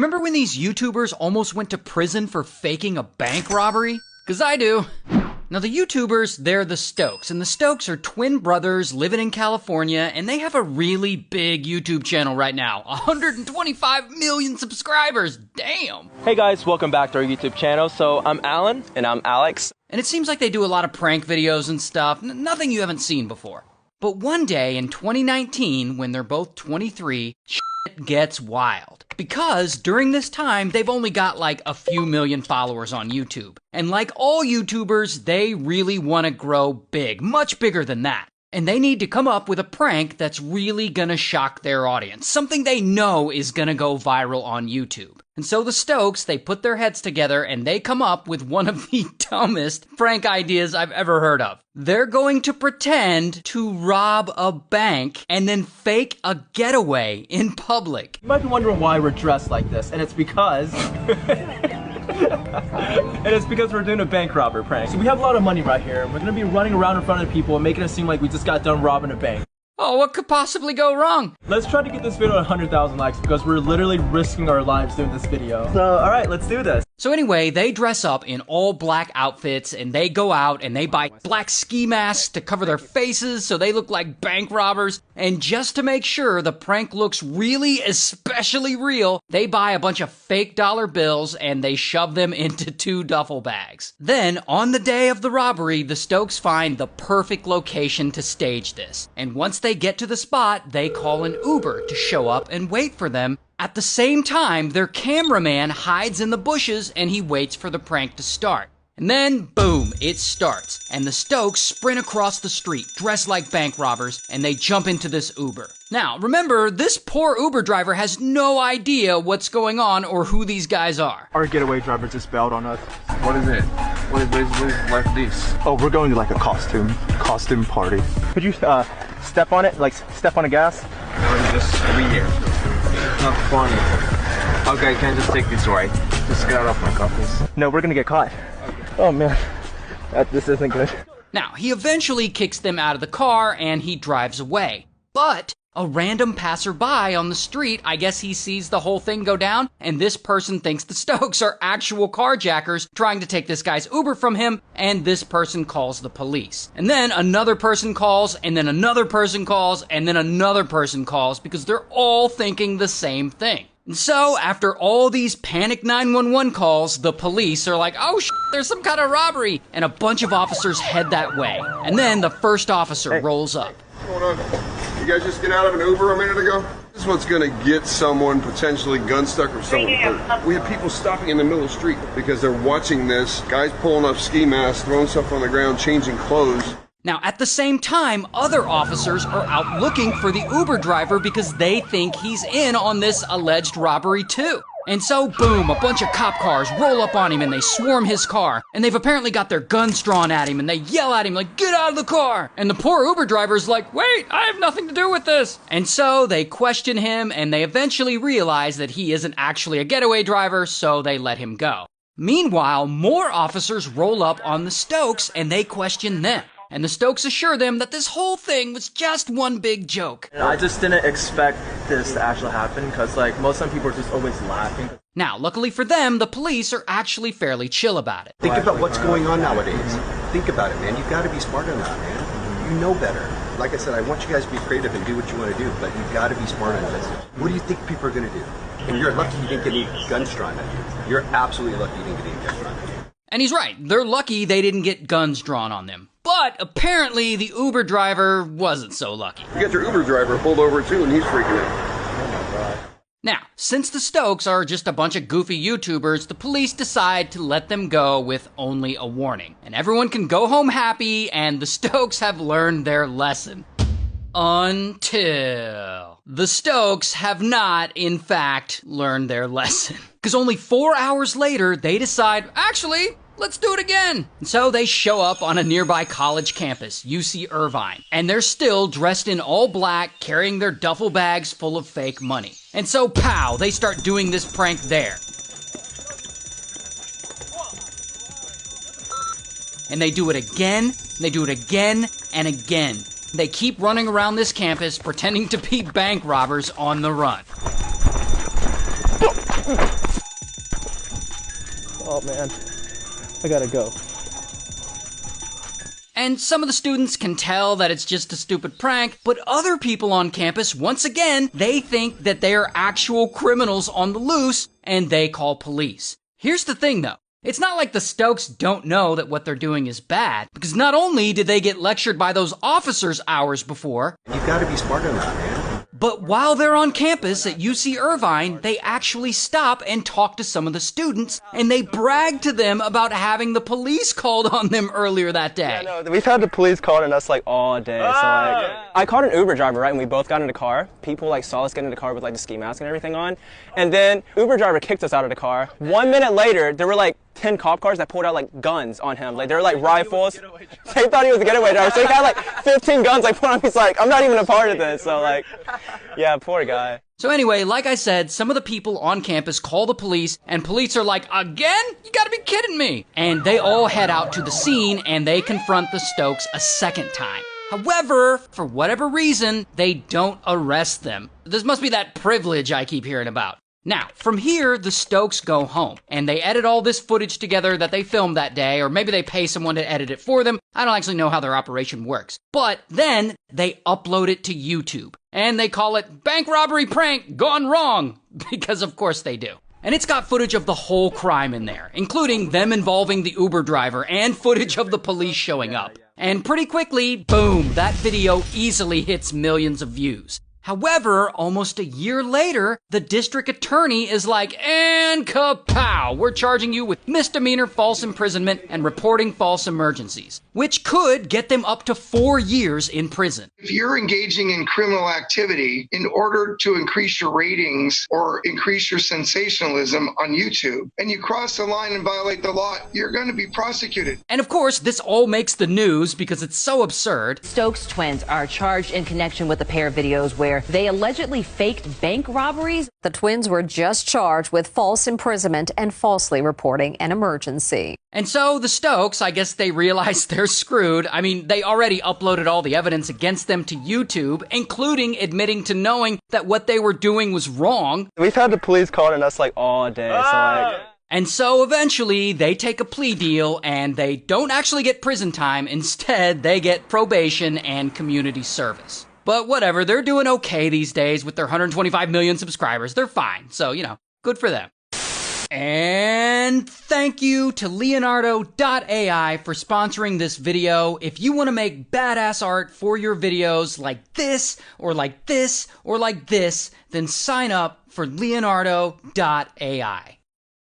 Remember when these YouTubers almost went to prison for faking a bank robbery? 'Cause I do. Now the YouTubers, they're the Stokes, and the Stokes are twin brothers living in California, and they have a really big YouTube channel right now. 125 million subscribers, damn! Hey guys, welcome back to our YouTube channel. So I'm Alan. And I'm Alex. And it seems like they do a lot of prank videos and stuff, nothing you haven't seen before. But one day in 2019, when they're both 23, shit gets wild. Because during this time, they've only got like a few million followers on YouTube. And like all YouTubers, they really want to grow big, much bigger than that. And they need to come up with a prank that's really gonna shock their audience. Something they know is gonna go viral on YouTube. And so the Stokes, they put their heads together and they come up with one of the dumbest prank ideas I've ever heard of. They're going to pretend to rob a bank and then fake a getaway in public. You might be wondering why we're dressed like this, and it's because... we're doing a bank robber prank. So we have a lot of money right here, and we're gonna be running around in front of people and making it seem like we just got done robbing a bank. Oh, what could possibly go wrong? Let's try to get this video at 100,000 likes because we're literally risking our lives doing this video. So, alright, let's do this. So anyway, they dress up in all black outfits and they go out and they buy black ski masks to cover their faces so they look like bank robbers. And just to make sure the prank looks really especially real, they buy a bunch of fake dollar bills and they shove them into 2 duffel bags. Then, on the day of the robbery, the Stokes find the perfect location to stage this. And once they get to the spot, they call an Uber to show up and wait for them. At the same time, their cameraman hides in the bushes and he waits for the prank to start. And then, boom, it starts. And the Stokes sprint across the street, dressed like bank robbers, and they jump into this Uber. Now, remember, this poor Uber driver has no idea what's going on or who these guys are. Our getaway driver just bailed on us. What is it? What is like this? Oh, we're going to like a costume party. Could you step on it, like step on the gas? No, just be here. Not funny. Okay, can I just take this right? Just get out of my office. No, we're gonna get caught. Okay. Oh man, this isn't good. Now, he eventually kicks them out of the car and he drives away. But a random passerby on the street, I guess he sees the whole thing go down, and this person thinks the Stokes are actual carjackers trying to take this guy's Uber from him, and this person calls the police. And then another person calls, and then another person calls, and then another person calls, because they're all thinking the same thing. And so, after all these panic 911 calls, the police are like, oh shit, there's some kind of robbery, and a bunch of officers head that way. And then the first officer rolls up. What's going on? You guys just get out of an Uber a minute ago? This is what's gonna get someone potentially gun stuck or someone hurt. We have people stopping in the middle of the street because they're watching this. Guys pulling up ski masks, throwing stuff on the ground, changing clothes. Now, at the same time, other officers are out looking for the Uber driver because they think he's in on this alleged robbery too. And so, boom, a bunch of cop cars roll up on him and they swarm his car. And they've apparently got their guns drawn at him and they yell at him like, get out of the car! And the poor Uber driver's like, wait, I have nothing to do with this! And so they question him and they eventually realize that he isn't actually a getaway driver, so they let him go. Meanwhile, more officers roll up on the Stokes and they question them. And the Stokes assure them that this whole thing was just one big joke. I just didn't expect this to actually happen because like most of the people are just always laughing. Now, luckily for them, the police are actually fairly chill about it. Think about what's going on nowadays. Think about it, man. You've got to be smart on that, man. You know better. Like I said, I want you guys to be creative and do what you want to do, but you've got to be smart on this. What do you think people are going to do? And you're lucky you didn't get any guns drawn at you. You're absolutely lucky you didn't get any guns drawn at you. And he's right. They're lucky they didn't get guns drawn on them. But apparently the Uber driver wasn't so lucky. You got your Uber driver pulled over too and he's freaking out. Now, since the Stokes are just a bunch of goofy YouTubers, the police decide to let them go with only a warning. And everyone can go home happy, and the Stokes have learned their lesson. Until the Stokes have not, in fact, learned their lesson. Because only 4 hours later, they decide, actually, let's do it again. And so they show up on a nearby college campus, UC Irvine, and they're still dressed in all black, carrying their duffel bags full of fake money. And so, pow, they start doing this prank there. And they do it again, and they do it again, and again. They keep running around this campus, pretending to be bank robbers on the run. Oh man, I gotta go. And some of the students can tell that it's just a stupid prank, but other people on campus, once again, they think that they are actual criminals on the loose, and they call police. Here's the thing though. It's not like the Stokes don't know that what they're doing is bad, because not only did they get lectured by those officers hours before, You've got to be smart enough, man. but while they're on campus at UC Irvine, they actually stop and talk to some of the students, and they brag to them about having the police called on them earlier that day. Yeah, no, we've had the police calling us like all day. So like, I called an Uber driver, right, and we both got in the car. People like saw us get in the car with like the ski mask and everything on, and then Uber driver kicked us out of the car. 1 minute later, there were like 10 cop cars that pulled out like guns on him. Like they were like rifles. They thought he was a getaway driver, so he had like 15 guns like put on. He's like, I'm not even a part of this. So like, yeah, poor guy. So anyway, like I said, some of the people on campus call the police, and police are like, again? You gotta be kidding me. And they all head out to the scene, and they confront the Stokes a second time. However, for whatever reason, they don't arrest them. This must be that privilege I keep hearing about. Now, from here, the Stokes go home, and they edit all this footage together that they filmed that day, or maybe they pay someone to edit it for them. I don't actually know how their operation works. But then, they upload it to YouTube, and they call it Bank Robbery Prank Gone Wrong, because of course they do. And it's got footage of the whole crime in there, including them involving the Uber driver, and footage of the police showing up. And pretty quickly, boom, that video easily hits millions of views. However, almost a year later, the district attorney is like, and kapow, we're charging you with misdemeanor false imprisonment and reporting false emergencies, which could get them up to 4 years in prison. If you're engaging in criminal activity in order to increase your ratings or increase your sensationalism on YouTube, and you cross the line and violate the law, you're going to be prosecuted. And of course, this all makes the news because it's so absurd. Stokes twins are charged in connection with a pair of videos where they allegedly faked bank robberies. The twins were just charged with false imprisonment and falsely reporting an emergency. And so the Stokes, I guess they realized they're screwed. I mean, they already uploaded all the evidence against them to YouTube, including admitting to knowing that what they were doing was wrong. We've had the police calling us like all day. So like, And so eventually they take a plea deal and they don't actually get prison time. Instead, they get probation and community service. But whatever, they're doing okay these days with their 125 million subscribers. They're fine. So, you know, good for them. And thank you to Leonardo.ai for sponsoring this video. If you want to make badass art for your videos like this, or like this, or like this, then sign up for Leonardo.ai.